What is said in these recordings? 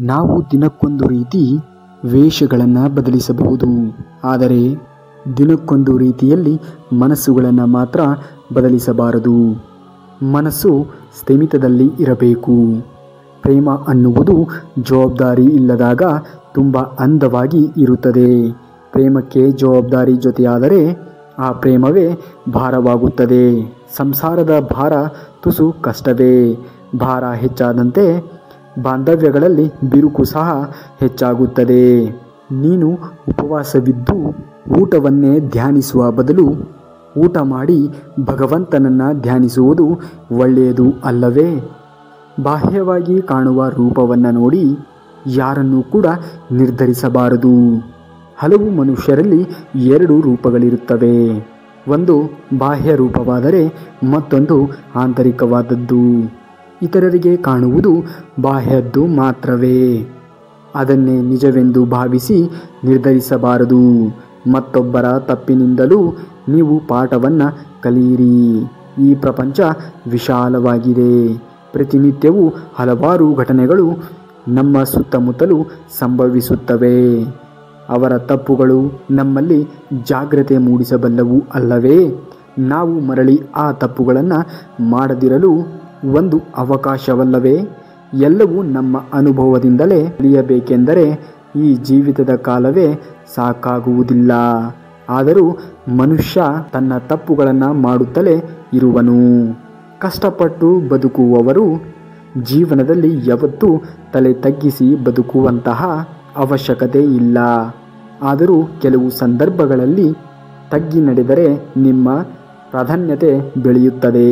ನಾವು ದಿನಕ್ಕೊಂದು ರೀತಿ ವೇಷಗಳನ್ನು ಬದಲಿಸಬಹುದು, ಆದರೆ ದಿನಕ್ಕೊಂದು ರೀತಿಯಲ್ಲಿ ಮನಸ್ಸುಗಳನ್ನು ಮಾತ್ರ ಬದಲಿಸಬಾರದು. ಮನಸ್ಸು ಸ್ಥಿಮಿತದಲ್ಲಿ ಇರಬೇಕು. ಪ್ರೇಮ ಅನ್ನುವುದು ಜವಾಬ್ದಾರಿ ಇಲ್ಲದಾಗ ತುಂಬ ಅಂದವಾಗಿ ಇರುತ್ತದೆ. ಪ್ರೇಮಕ್ಕೆ ಜವಾಬ್ದಾರಿ ಜೊತೆಯಾದರೆ ಆ ಪ್ರೇಮವೇ ಭಾರವಾಗುತ್ತದೆ. ಸಂಸಾರದ ಭಾರ ತುಸು ಕಷ್ಟವೇ. ಭಾರ ಹೆಚ್ಚಾದಂತೆ ಬಾಂಧವ್ಯಗಳಲ್ಲಿ ಬಿರುಕು ಸಹ ಹೆಚ್ಚಾಗುತ್ತದೆ. ನೀನು ಉಪವಾಸವಿದ್ದು ಊಟವನ್ನೇ ಧ್ಯಾನಿಸುವ ಬದಲು ಊಟ ಮಾಡಿ ಭಗವಂತನನ್ನು ಧ್ಯಾನಿಸುವುದು ಒಳ್ಳೆಯದು ಅಲ್ಲವೇ? ಬಾಹ್ಯವಾಗಿ ಕಾಣುವ ರೂಪವನ್ನು ನೋಡಿ ಯಾರನ್ನೂ ಕೂಡ ನಿರ್ಧರಿಸಬಾರದು. ಹಲವು ಮನುಷ್ಯರಲ್ಲಿ ಎರಡು ರೂಪಗಳಿರುತ್ತವೆ. ಒಂದು ಬಾಹ್ಯ ರೂಪವಾದರೆ ಮತ್ತೊಂದು ಆಂತರಿಕವಾದದ್ದು. ಇತರರಿಗೆ ಕಾಣುವುದು ಬಾಹ್ಯದ್ದು ಮಾತ್ರವೇ. ಅದನ್ನೇ ನಿಜವೆಂದು ಭಾವಿಸಿ ನಿರ್ಧರಿಸಬಾರದು. ಮತ್ತೊಬ್ಬರ ತಪ್ಪಿನಿಂದಲೂ ನೀವು ಪಾಠವನ್ನು ಕಲಿಯಿರಿ. ಈ ಪ್ರಪಂಚ ವಿಶಾಲವಾಗಿದೆ. ಪ್ರತಿನಿತ್ಯವೂ ಹಲವಾರು ಘಟನೆಗಳು ನಮ್ಮ ಸುತ್ತಮುತ್ತಲೂ ಸಂಭವಿಸುತ್ತವೆ. ಅವರ ತಪ್ಪುಗಳು ನಮ್ಮಲ್ಲಿ ಜಾಗ್ರತೆ ಮೂಡಿಸಬಲ್ಲವು ಅಲ್ಲವೇ? ನಾವು ಮರಳಿ ಆ ತಪ್ಪುಗಳನ್ನು ಮಾಡದಿರಲು ಒಂದು ಅವಕಾಶವಲ್ಲವೇ? ಎಲ್ಲವೂ ನಮ್ಮ ಅನುಭವದಿಂದಲೇ ಕಲಿಯಬೇಕೆಂದರೆ ಈ ಜೀವಿತದ ಕಾಲವೇ ಸಾಕಾಗುವುದಿಲ್ಲ. ಆದರೂ ಮನುಷ್ಯ ತನ್ನ ತಪ್ಪುಗಳನ್ನು ಮಾಡುತ್ತಲೇ ಇರುವನು. ಕಷ್ಟಪಟ್ಟು ಬದುಕುವವರು ಜೀವನದಲ್ಲಿ ಯಾವತ್ತೂ ತಲೆ ತಗ್ಗಿಸಿ ಬದುಕುವಂತಹ ಅವಶ್ಯಕತೆ ಇಲ್ಲ. ಆದರೂ ಕೆಲವು ಸಂದರ್ಭಗಳಲ್ಲಿ ತಗ್ಗಿ ನಡೆದರೆ ನಿಮ್ಮ ಪ್ರಾಧಾನ್ಯತೆ ಬೆಳೆಯುತ್ತದೆ.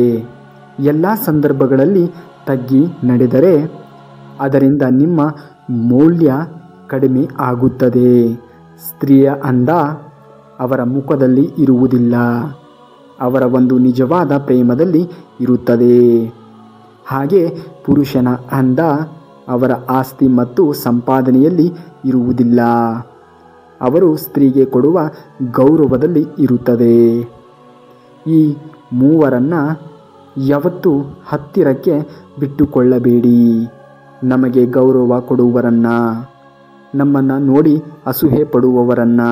ಎಲ್ಲ ಸಂದರ್ಭಗಳಲ್ಲಿ ತಗ್ಗಿ ನಡೆದರೆ ಅದರಿಂದ ನಿಮ್ಮ ಮೌಲ್ಯ ಕಡಿಮೆ ಆಗುತ್ತದೆ. ಸ್ತ್ರೀಯ ಅಂದ ಅವರ ಮುಖದಲ್ಲಿ ಇರುವುದಿಲ್ಲ, ಅವರ ಒಂದು ನಿಜವಾದ ಪ್ರೇಮದಲ್ಲಿ ಇರುತ್ತದೆ. ಹಾಗೆ ಪುರುಷನ ಅಂದ ಅವರ ಆಸ್ತಿ ಮತ್ತು ಸಂಪಾದನೆಯಲ್ಲಿ ಇರುವುದಿಲ್ಲ, ಅವರು ಸ್ತ್ರೀಗೆ ಕೊಡುವ ಗೌರವದಲ್ಲಿ ಇರುತ್ತದೆ. ಈ ಮೂವರನ್ನು ಯಾವತ್ತೂ ಹತ್ತಿರಕ್ಕೆ ಬಿಟ್ಟುಕೊಳ್ಳಬೇಡಿ. ನಮಗೆ ಗೌರವ ಕೊಡುವವರನ್ನು, ನಮ್ಮನ್ನು ನೋಡಿ ಅಸೂಹೆ ಪಡುವವರನ್ನು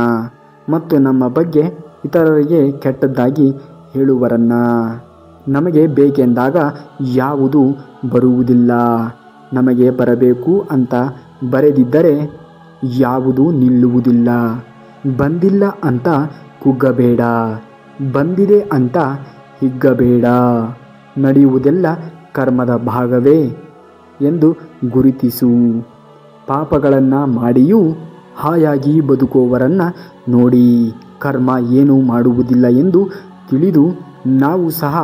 ಮತ್ತು ನಮ್ಮ ಬಗ್ಗೆ ಇತರರಿಗೆ ಕೆಟ್ಟದ್ದಾಗಿ ಹೇಳುವರನ್ನು. ನಮಗೆ ಬೇಕೆಂದಾಗ ಯಾವುದೂ ಬರುವುದಿಲ್ಲ. ನಮಗೆ ಬರಬೇಕು ಅಂತ ಬರೆದಿದ್ದರೆ ಯಾವುದೂ ನಿಲ್ಲುವುದಿಲ್ಲ. ಬಂದಿಲ್ಲ ಅಂತ ಕುಗ್ಗಬೇಡ, ಬಂದಿದೆ ಅಂತ ಹಿಗ್ಗಬೇಡ. ನಡೆಯುವುದೆಲ್ಲ ಕರ್ಮದ ಭಾಗವೇ ಎಂದು ಗುರುತಿಸು. ಪಾಪಗಳನ್ನು ಮಾಡಿಯೂ ಹಾಯಾಗಿ ಬದುಕುವವರನ್ನು ನೋಡಿ ಕರ್ಮ ಏನೂ ಮಾಡುವುದಿಲ್ಲ ಎಂದು ತಿಳಿದು ನಾವು ಸಹ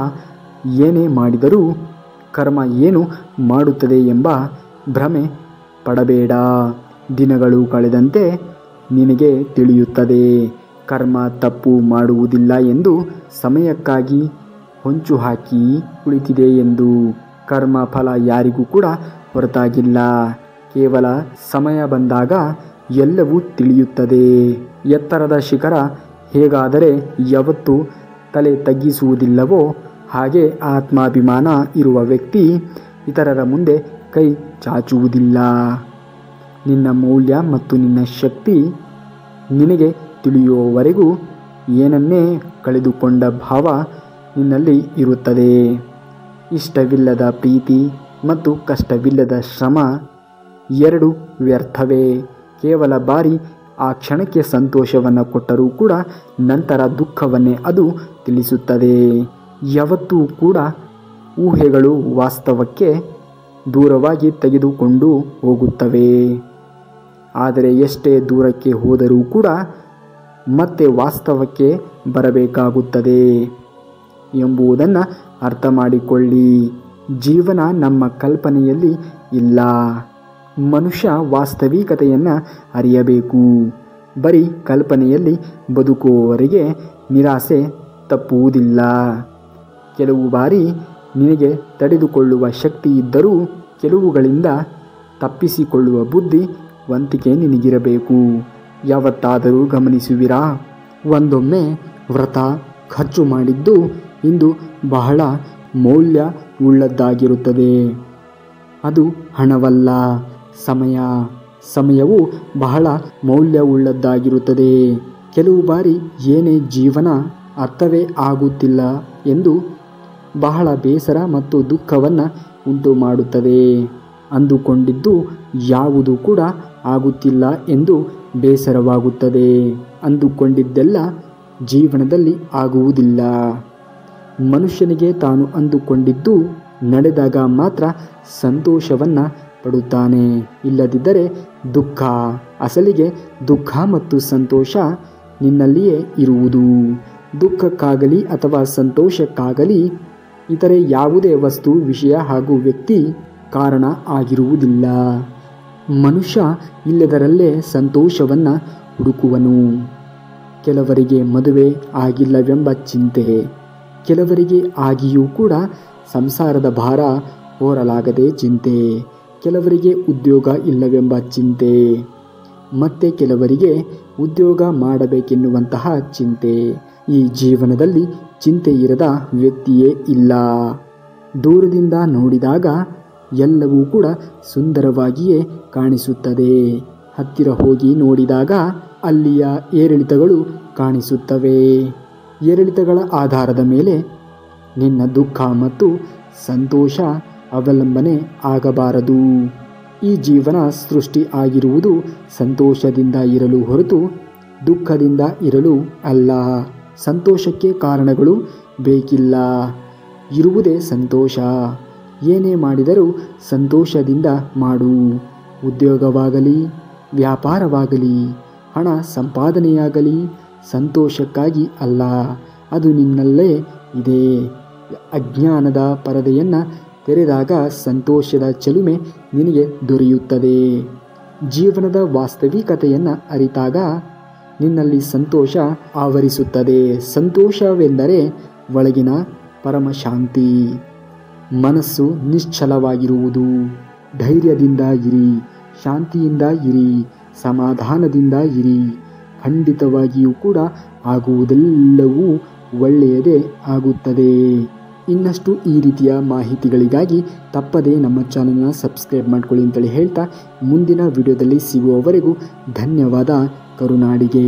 ಏನೇ ಮಾಡಿದರೂ ಕರ್ಮ ಏನು ಮಾಡುತ್ತದೆ ಎಂಬ ಭ್ರಮೆ ಪಡಬೇಡ. ದಿನಗಳು ಕಳೆದಂತೆ ನಿನಗೆ ತಿಳಿಯುತ್ತದೆ ಕರ್ಮ ತಪ್ಪು ಮಾಡುವುದಿಲ್ಲ ಎಂದು. ಸಮಯಕ್ಕಾಗಿ ಹೊಂಚು ಹಾಕಿ ಕುಳಿತಿದೆ ಎಂದು. ಕರ್ಮ ಫಲ ಯಾರಿಗೂ ಕೂಡ ಹೊರತಾಗಿಲ್ಲ. ಕೇವಲ ಸಮಯ ಬಂದಾಗ ಎಲ್ಲವೂ ತಿಳಿಯುತ್ತದೆ. ಎತ್ತರದ ಶಿಖರ ಹೇಗಾದರೆ ಯಾವತ್ತೂ ತಲೆ ತಗ್ಗಿಸುವುದಿಲ್ಲವೋ ಹಾಗೆ ಆತ್ಮಾಭಿಮಾನ ಇರುವ ವ್ಯಕ್ತಿ ಇತರರ ಮುಂದೆ ಕೈ ಚಾಚುವುದಿಲ್ಲ. ನಿನ್ನ ಮೌಲ್ಯ ಮತ್ತು ನಿನ್ನ ಶಕ್ತಿ ನಿನಗೆ ತಿಳಿಯುವವರೆಗೂ ಏನನ್ನೇ ಕಳೆದುಕೊಂಡ ಭಾವ ನಿನ್ನಲ್ಲಿ ಇರುತ್ತದೆ. ಇಷ್ಟವಿಲ್ಲದ ಪ್ರೀತಿ ಮತ್ತು ಕಷ್ಟವಿಲ್ಲದ ಶ್ರಮ ಎರಡು ವ್ಯರ್ಥವೇ. ಕೇವಲ ಬಾರಿ ಆ ಕ್ಷಣಕ್ಕೆ ಸಂತೋಷವನ್ನು ಕೊಟ್ಟರೂ ಕೂಡ ನಂತರ ದುಃಖವನ್ನೇ ಅದು ತಿಳಿಸುತ್ತದೆ. ಯಾವತ್ತೂ ಕೂಡ ಊಹೆಗಳು ವಾಸ್ತವಕ್ಕೆ ದೂರವಾಗಿ ತೆಗೆದುಕೊಂಡು ಹೋಗುತ್ತವೆ. ಆದರೆ ಎಷ್ಟೇ ದೂರಕ್ಕೆ ಹೋದರೂ ಕೂಡ ಮತ್ತೆ ವಾಸ್ತವಕ್ಕೆ ಬರಬೇಕಾಗುತ್ತದೆ ಎಂಬುದನ್ನು ಅರ್ಥ ಮಾಡಿಕೊಳ್ಳಿ. ಜೀವನ ನಮ್ಮ ಕಲ್ಪನೆಯಲ್ಲಿ ಇಲ್ಲ. ಮನುಷ್ಯ ವಾಸ್ತವಿಕತೆಯನ್ನು ಅರಿಯಬೇಕು. ಬರೀ ಕಲ್ಪನೆಯಲ್ಲಿ ಬದುಕುವವರಿಗೆ ನಿರಾಸೆ ತಪ್ಪುವುದಿಲ್ಲ. ಕೆಲವು ಬಾರಿ ನಿನಗೆ ತಡೆದುಕೊಳ್ಳುವ ಶಕ್ತಿ ಇದ್ದರೂ ಕೆಲವುಗಳಿಂದ ತಪ್ಪಿಸಿಕೊಳ್ಳುವ ಬುದ್ಧಿ ವಂತಿಕೆ ನಿನಗಿರಬೇಕು. ಯಾವತ್ತಾದರೂ ಗಮನಿಸುವಿರಾ? ಒಂದೊಮ್ಮೆ ವ್ರತ ಖರ್ಚು ಮಾಡಿದ್ದು ಇಂದು ಬಹಳ ಮೌಲ್ಯ ಉಳ್ಳದ್ದಾಗಿರುತ್ತದೆ. ಅದು ಹಣವಲ್ಲ, ಸಮಯವು ಬಹಳ ಮೌಲ್ಯವುಳ್ಳದ್ದಾಗಿರುತ್ತದೆ. ಕೆಲವು ಬಾರಿ ಏನೇ ಜೀವನ ಅರ್ಥವೇ ಆಗುತ್ತಿಲ್ಲ ಎಂದು ಬಹಳ ಬೇಸರ ಮತ್ತು ದುಃಖವನ್ನು ಉಂಟು ಮಾಡುತ್ತದೆ. ಅಂದುಕೊಂಡಿದ್ದು ಯಾವುದು ಕೂಡ ಆಗುತ್ತಿಲ್ಲ ಎಂದು ಬೇಸರವಾಗುತ್ತದೆ. ಅಂದುಕೊಂಡಿದ್ದೆಲ್ಲ ಜೀವನದಲ್ಲಿ ಆಗುವುದಿಲ್ಲ. ಮನುಷ್ಯನಿಗೆ ತಾನು ಅಂದುಕೊಂಡಿದ್ದು ನಡೆದಾಗ ಮಾತ್ರ ಸಂತೋಷವನ್ನು ಪಡುತ್ತಾನೆ, ಇಲ್ಲದಿದ್ದರೆ ದುಃಖ. ಅಸಲಿಗೆ ದುಃಖ ಮತ್ತು ಸಂತೋಷ ನಿನ್ನಲ್ಲಿಯೇ ಇರುವುದು. ದುಃಖಕ್ಕಾಗಲಿ ಅಥವಾ ಸಂತೋಷಕ್ಕಾಗಲಿ ಇತರೆ ಯಾವುದೇ ವಸ್ತು, ವಿಷಯ ಹಾಗೂ ವ್ಯಕ್ತಿ ಕಾರಣ ಆಗಿರುವುದಿಲ್ಲ. ಮನುಷ್ಯ ಇಲ್ಲದರಲ್ಲೇ ಸಂತೋಷವನ್ನು ಹುಡುಕುವನು. ಕೆಲವರಿಗೆ ಮದುವೆ ಆಗಿಲ್ಲವೆಂಬ ಚಿಂತೆ, ಕೆಲವರಿಗೆ ಆಗಿಯೂ ಕೂಡ ಸಂಸಾರದ ಭಾರ ಹೊರಲಾಗದೆ ಚಿಂತೆ, ಕೆಲವರಿಗೆ ಉದ್ಯೋಗ ಇಲ್ಲವೆಂಬ ಚಿಂತೆ, ಮತ್ತೆ ಕೆಲವರಿಗೆ ಉದ್ಯೋಗ ಮಾಡಬೇಕೆನ್ನುವಂತಹ ಚಿಂತೆ. ಈ ಜೀವನದಲ್ಲಿ ಚಿಂತೆ ಇರದ ವ್ಯಕ್ತಿಯೇ ಇಲ್ಲ. ದೂರದಿಂದ ನೋಡಿದಾಗ ಎಲ್ಲವೂ ಕೂಡ ಸುಂದರವಾಗಿಯೇ ಕಾಣಿಸುತ್ತದೆ. ಹತ್ತಿರ ಹೋಗಿ ನೋಡಿದಾಗ ಅಲ್ಲಿಯ ಏರಿಳಿತಗಳು ಕಾಣಿಸುತ್ತವೆ. ಏರಿಳಿತಗಳ ಆಧಾರದ ಮೇಲೆ ನಿನ್ನ ದುಃಖ ಮತ್ತು ಸಂತೋಷ ಅವಲಂಬನೆ ಆಗಬಾರದು. ಈ ಜೀವನ ಸೃಷ್ಟಿ ಆಗಿರುವುದು ಸಂತೋಷದಿಂದ ಇರಲು ಹೊರತು ದುಃಖದಿಂದ ಇರಲು ಅಲ್ಲ. ಸಂತೋಷಕ್ಕೆ ಕಾರಣಗಳು ಬೇಕಿಲ್ಲ, ಇರುವುದೇ ಸಂತೋಷ. ಏನೇ ಮಾಡಿದರೂ ಸಂತೋಷದಿಂದ ಮಾಡು. ಉದ್ಯೋಗವಾಗಲಿ, ವ್ಯಾಪಾರವಾಗಲಿ, ಹಣ ಸಂಪಾದನೆಯಾಗಲಿ ಸಂತೋಷಕ್ಕಾಗಿ ಅಲ್ಲ, ಅದು ನಿನ್ನಲ್ಲೇ ಇದೆ. ಅಜ್ಞಾನದ ಪರದೆಯನ್ನು ತೆರೆದಾಗ ಸಂತೋಷದ ಚೆಲುಮೆ ನಿನಗೆ ದೊರೆಯುತ್ತದೆ. ಜೀವನದ ವಾಸ್ತವಿಕತೆಯನ್ನು ಅರಿತಾಗ ನಿನ್ನಲ್ಲಿ ಸಂತೋಷ ಆವರಿಸುತ್ತದೆ. ಸಂತೋಷವೆಂದರೆ ಒಳಗಿನ ಪರಮಶಾಂತಿ. ಮನಸ್ಸು ನಿಶ್ಚಲವಾಗಿರುವುದು. ಧೈರ್ಯದಿಂದ ಇರಿ, ಶಾಂತಿಯಿಂದ ಇರಿ, ಸಮಾಧಾನದಿಂದ ಇರಿ. ಖಂಡಿತವಾಗಿಯೂ ಕೂಡ ಆಗುವುದೆಲ್ಲವೂ ಒಳ್ಳೆಯದೇ ಆಗುತ್ತದೆ. ಇನ್ನಷ್ಟು ಈ ರೀತಿಯ ಮಾಹಿತಿಗಳಿಗಾಗಿ ತಪ್ಪದೇ ನಮ್ಮ ಚಾನಲ್ನ ಸಬ್ಸ್ಕ್ರೈಬ್ ಮಾಡ್ಕೊಳ್ಳಿ ಅಂತೇಳಿ ಹೇಳ್ತಾ ಮುಂದಿನ ವಿಡಿಯೋದಲ್ಲಿ ಸಿಗುವವರೆಗೂ ಧನ್ಯವಾದ. ಕರುನಾಡಿಗೆ.